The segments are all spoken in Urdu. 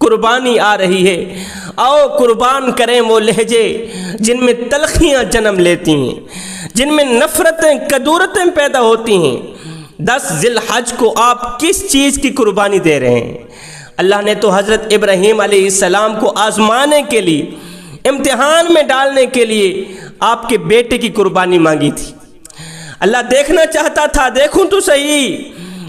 قربانی آ رہی ہے، آؤ قربان کریں وہ لہجے جن میں تلخیاں جنم لیتی ہیں، جن میں نفرتیں کدورتیں پیدا ہوتی ہیں۔ 10 ذی الحج کو آپ کس چیز کی قربانی دے رہے ہیں؟ اللہ نے تو حضرت ابراہیم علیہ السلام کو آزمانے کے لیے، امتحان میں ڈالنے کے لیے آپ کے بیٹے کی قربانی مانگی تھی۔ اللہ دیکھنا چاہتا تھا، دیکھوں تو صحیح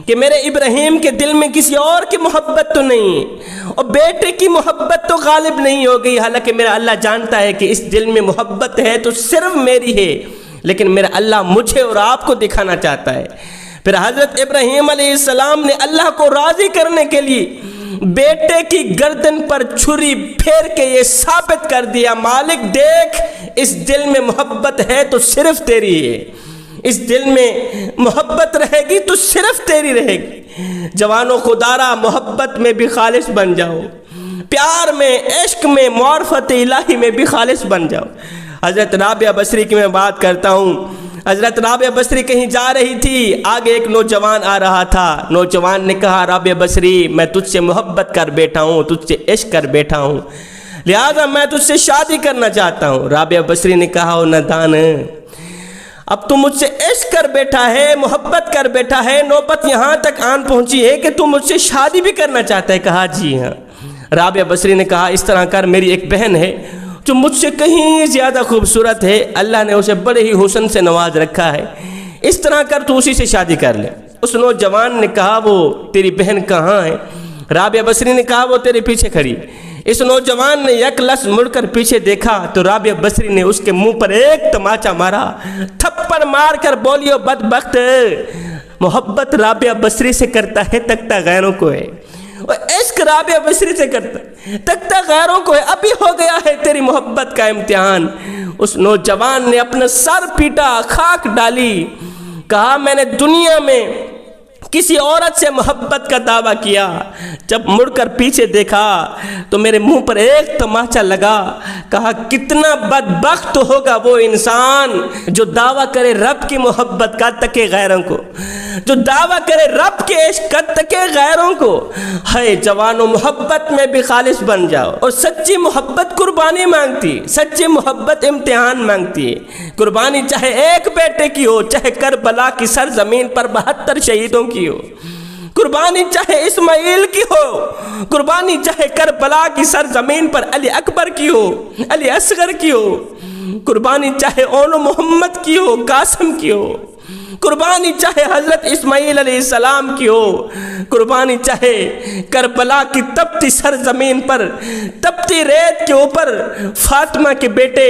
کہ میرے ابراہیم کے دل میں کسی اور کی محبت تو نہیں ہے، اور بیٹے کی محبت تو غالب نہیں ہو گئی، حالانکہ میرا اللہ جانتا ہے کہ اس دل میں محبت ہے تو صرف میری ہے، لیکن میرا اللہ مجھے اور آپ کو دکھانا چاہتا ہے۔ پھر حضرت ابراہیم علیہ السلام نے اللہ کو راضی کرنے کے لیے بیٹے کی گردن پر چھری پھیر کے یہ ثابت کر دیا، مالک دیکھ، اس دل میں محبت ہے تو صرف تیری ہے، اس دل میں محبت رہے گی تو صرف تیری رہے گی۔ جوانوں خدارا، محبت میں بھی خالص بن جاؤ، پیار میں، عشق میں، معرفت الہی میں بھی خالص بن جاؤ۔ حضرت رابعہ بصری کی میں بات کرتا ہوں۔ حضرت رابعہ بصری کہیں جا رہی تھی، آگے ایک نوجوان آ رہا تھا۔ نوجوان نے کہا، رابعہ بصری میں تجھ سے محبت کر بیٹھا ہوں، تجھ سے عشق کر بیٹھا ہوں، لہذا میں تجھ سے شادی کرنا چاہتا ہوں۔ رابعہ بصری نے کہا، او نادان، اب تو مجھ سے عشق کر بیٹھا ہے، محبت کر بیٹھا ہے، نوبت یہاں تک آن پہنچی ہے کہ تو مجھ سے شادی بھی کرنا چاہتا ہے؟ کہا جی ہاں۔ رابعہ بصری نے کہا، اس طرح کر، میری ایک بہن ہے جو مجھ سے کہیں زیادہ خوبصورت ہے، اللہ نے اسے بڑے ہی حسن سے نواز رکھا ہے، اس طرح کر تو اسی سے شادی کر لے۔ اس نوجوان نے کہا، وہ تیری بہن کہاں ہے؟ رابعہ بصری نے کہا، وہ تیرے پیچھے کھڑی۔ اس نوجوان نے یک لس مڑ کر پیچھے دیکھا تو رابعہ بصری نے اس کے منہ پر ایک تماچا مارا، تھپڑ مار کر بولی، او بدبخت، محبت رابعہ بصری سے کرتا ہے، تکتا غیروں کو ہے، اور عشق رابعہ بصری سے کرتا ہے، تکتا غیروں کو ہے۔ ابھی ہو گیا ہے تیری محبت کا امتحان۔ اس نوجوان نے اپنا سر پیٹا، خاک ڈالی، کہا، میں نے دنیا میں کسی عورت سے محبت کا دعویٰ کیا، جب مڑ کر پیچھے دیکھا تو میرے منہ پر ایک تماچا لگا۔ کہا، کتنا بدبخت ہوگا وہ انسان جو دعویٰ کرے رب کی محبت کا، تکے غیروں کو، جو دعویٰ کرے رب کے عشق کا، تکے غیروں کو۔ ہے جوانوں، محبت میں بھی خالص بن جاؤ، اور سچی محبت قربانی مانگتی ہے، سچی محبت امتحان مانگتی ہے۔ قربانی چاہے ایک بیٹے کی ہو، چاہے کربلا کی سرزمین پر 72 شہیدوں کی ہو، قربانی چاہے اسماعیل کی ہو، قربانی چاہے کربلا کی سرزمین پر علی اکبر کی ہو، علی اصغر کی ہو، قربانی چاہے اولو محمد کی ہو، قاسم کی ہو، قربانی چاہے حضرت اسماعیل علیہ السلام کی ہو، قربانی چاہے کربلا کی تپتی سرزمین پر، تپتی ریت کے اوپر فاطمہ کے بیٹے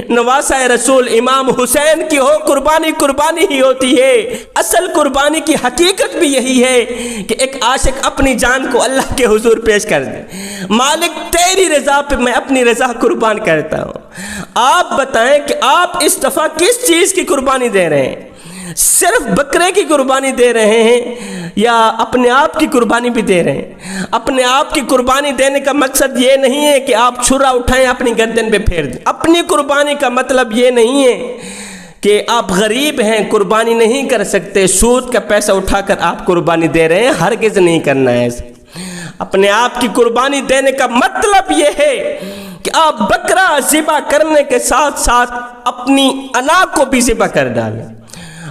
نواسہ رسول امام حسین کی ہو، قربانی قربانی ہی ہوتی ہے۔ اصل قربانی کی حقیقت بھی یہی ہے کہ ایک عاشق اپنی جان کو اللہ کے حضور پیش کر دے، مالک تیری رضا پہ میں اپنی رضا قربان کرتا ہوں۔ آپ بتائیں کہ آپ اس دفعہ کس چیز کی قربانی دے رہے ہیں؟ صرف بکرے کی قربانی دے رہے ہیں یا اپنے آپ کی قربانی بھی دے رہے ہیں؟ اپنے آپ کی قربانی دینے کا مقصد یہ نہیں ہے کہ آپ چھرا اٹھائیں اپنی گردن پہ پھیر دیں۔ اپنی قربانی کا مطلب یہ نہیں ہے کہ آپ غریب ہیں، قربانی نہیں کر سکتے، سود کا پیسہ اٹھا کر آپ قربانی دے رہے ہیں، ہرگز نہیں کرنا ہے ایسا۔ اپنے آپ کی قربانی دینے کا مطلب یہ ہے کہ آپ بکرا ذبح کرنے کے ساتھ ساتھ اپنی انا کو بھی ذبح کر ڈالیں،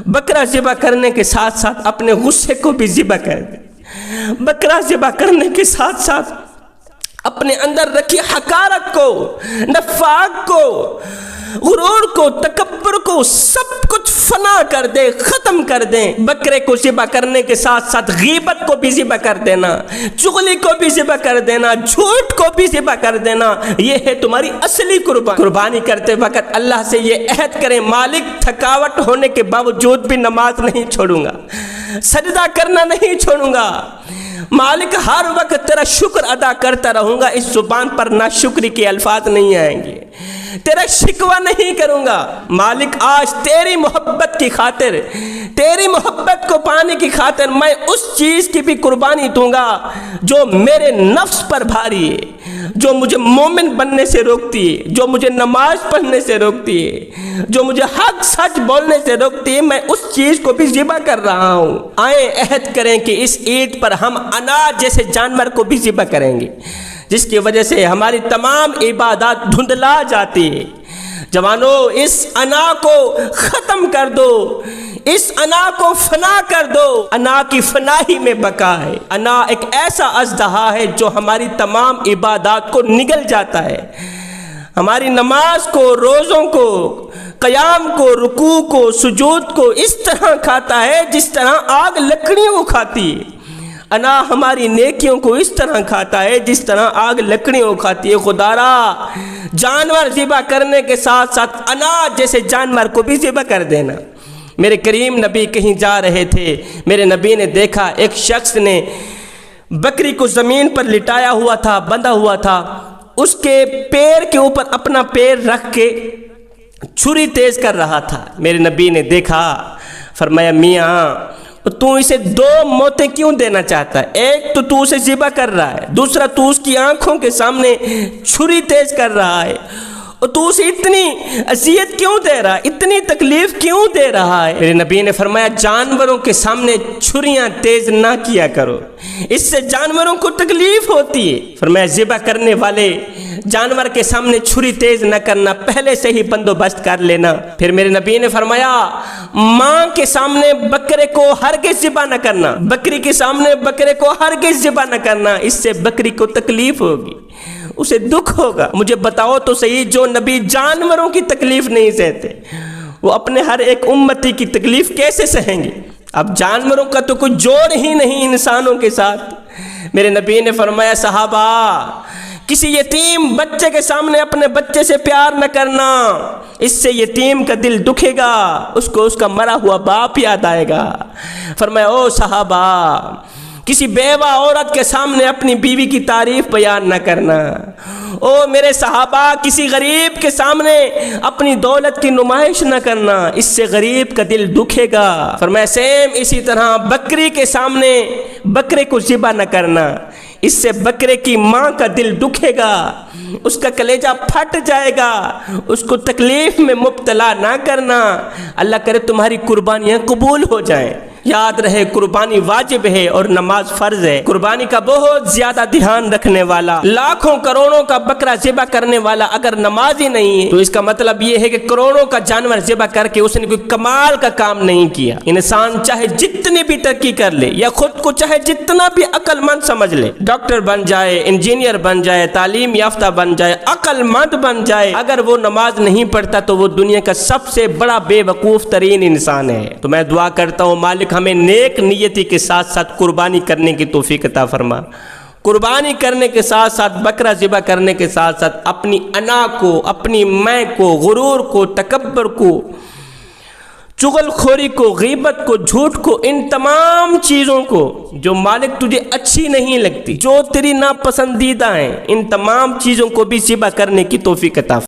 بکرا ذبح کرنے کے ساتھ ساتھ اپنے غصے کو بھی ذبح کر دیں، بکرا ذبح کرنے کے ساتھ ساتھ اپنے اندر رکھی حقارت کو، نفاق کو، غرور کو، تکبر کو، سب کچھ فنا کر دے، ختم کر دیں۔ بکرے کو ذبح کرنے کے ساتھ ساتھ غیبت کو بھی ذبح کر دینا، چغلی کو بھی ذبح کر دینا، جھوٹ کو بھی ذبح کر دینا، یہ ہے تمہاری اصلی قربانی۔ قربانی کرتے وقت اللہ سے یہ عہد کریں، مالک تھکاوٹ ہونے کے باوجود بھی نماز نہیں چھوڑوں گا، سجدہ کرنا نہیں چھوڑوں گا، مالک ہر وقت تیرا شکر ادا کرتا رہوں گا، اس زبان پر ناشکری کے الفاظ نہیں آئیں گے، تیرا شکوہ نہیں کروں گا۔ مالک آج تیری محبت کی خاطر، تیری محبت کو پانے کی خاطر میں اس چیز کی بھی قربانی دوں گا جو میرے نفس پر بھاری ہے، جو مجھے مومن بننے سے روکتی ہے، جو مجھے نماز پڑھنے سے روکتی ہے، جو مجھے حق سچ بولنے سے روکتی ہے، میں اس چیز کو بھی ذبح کر رہا ہوں۔ آئیں عہد کریں کہ اس عید پر ہم انا جیسے جانور کو بھی ذبح کریں گے، جس کی وجہ سے ہماری تمام عبادات دھندلا جاتی ہے۔ جوانوں، اس انا کو ختم کر دو، اس انا کو فنا کر دو۔ انا کی فنائی میں بقا ہے۔ انا ایک ایسا اژدہا ہے جو ہماری تمام عبادات کو نگل جاتا ہے، ہماری نماز کو، روزوں کو، قیام کو، رکوع کو، سجود کو اس طرح کھاتا ہے جس طرح آگ لکڑیوں کو کھاتی ہے۔ انا ہماری نیکیوں کو اس طرح کھاتا ہے جس طرح آگ لکڑیوں کو کھاتی ہے۔ خدارا، جانور ذبح کرنے کے ساتھ ساتھ انا جیسے جانور کو بھی ذبح کر دینا۔ میرے کریم نبی کہیں جا رہے تھے، میرے نبی نے دیکھا ایک شخص نے بکری کو زمین پر لٹایا ہوا تھا، بندھا ہوا تھا، اس کے پیر کے اوپر اپنا پیر رکھ کے چھری تیز کر رہا تھا۔ میرے نبی نے دیکھا، فرمایا میاں تو اسے دو موتیں کیوں دینا چاہتا ہے؟ ایک تو اسے ذبح کر رہا ہے، دوسرا تو اس کی آنکھوں کے سامنے چھری تیز کر رہا ہے، اور تو اسے اتنی اذیت کیوں دے رہا ہے، اتنی تکلیف کیوں دے رہا ہے؟ میرے نبی نے فرمایا جانوروں کے سامنے چھریاں تیز نہ کیا کرو، اس سے جانوروں کو تکلیف ہوتی ہے۔ فرمایا ذبح کرنے والے جانور کے سامنے چھری تیز نہ کرنا، پہلے سے ہی بندوبست کر لینا۔ پھر میرے نبی نے فرمایا ماں کے سامنے بکرے کو ہرگز ذبح نہ کرنا، بکری کے سامنے بکرے کو ہرگز ذبح نہ کرنا، اس سے بکری کو تکلیف ہوگی، اسے دکھ ہوگا۔ مجھے بتاؤ تو صحیح، جو نبی جانوروں کی تکلیف نہیں سہتے وہ اپنے ہر ایک امتی کی تکلیف کیسے سہیں گے؟ اب جانوروں کا تو کوئی جوڑ ہی نہیں انسانوں کے ساتھ۔ میرے نبی نے فرمایا صحابہ، کسی یتیم بچے کے سامنے اپنے بچے سے پیار نہ کرنا، اس سے یتیم کا دل دکھے گا، اس کو اس کا مرا ہوا باپ یاد آئے گا۔ فرمایا او صحابہ، کسی بیوہ عورت کے سامنے اپنی بیوی کی تعریف بیان نہ کرنا۔ او میرے صحابہ، کسی غریب کے سامنے اپنی دولت کی نمائش نہ کرنا، اس سے غریب کا دل دکھے گا۔ فرمایا سیم اسی طرح بکری کے سامنے بکرے کو ذبح نہ کرنا، اس سے بکرے کی ماں کا دل دکھے گا، اس کا کلیجہ پھٹ جائے گا، اس کو تکلیف میں مبتلا نہ کرنا۔ اللہ کرے تمہاری قربانیاں قبول ہو جائیں۔ یاد رہے قربانی واجب ہے اور نماز فرض ہے۔ قربانی کا بہت زیادہ دھیان رکھنے والا، لاکھوں کروڑوں کا بکرا ذبح کرنے والا اگر نمازی نہیں ہے تو اس کا مطلب یہ ہے کہ کروڑوں کا جانور ذبح کر کے اس نے کوئی کمال کا کام نہیں کیا۔ انسان چاہے جتنی بھی ترقی کر لے یا خود کو چاہے جتنا بھی عقل مند سمجھ لے، ڈاکٹر بن جائے، انجینئر بن جائے، تعلیم یافتہ بن جائے، عقل مند بن جائے، اگر وہ نماز نہیں پڑھتا تو وہ دنیا کا سب سے بڑا بے وقوف ترین انسان ہے۔ تو میں دعا کرتا ہوں مالک ہمیں نیک نیتی کے ساتھ ساتھ قربانی کرنے کی توفیق عطا فرما۔ قربانی کرنے کے ساتھ ساتھ بکرا ذبح کرنے کے ساتھ ساتھ اپنی انا کو، اپنی میں کو، غرور کو، تکبر کو، چغل خوری کو، غیبت کو، جھوٹ کو، ان تمام چیزوں کو جو مالک تجھے اچھی نہیں لگتی، جو تیری ناپسندیدہ ہیں، ان تمام چیزوں کو بھی ذبح کرنے کی توفیق عطا فرما۔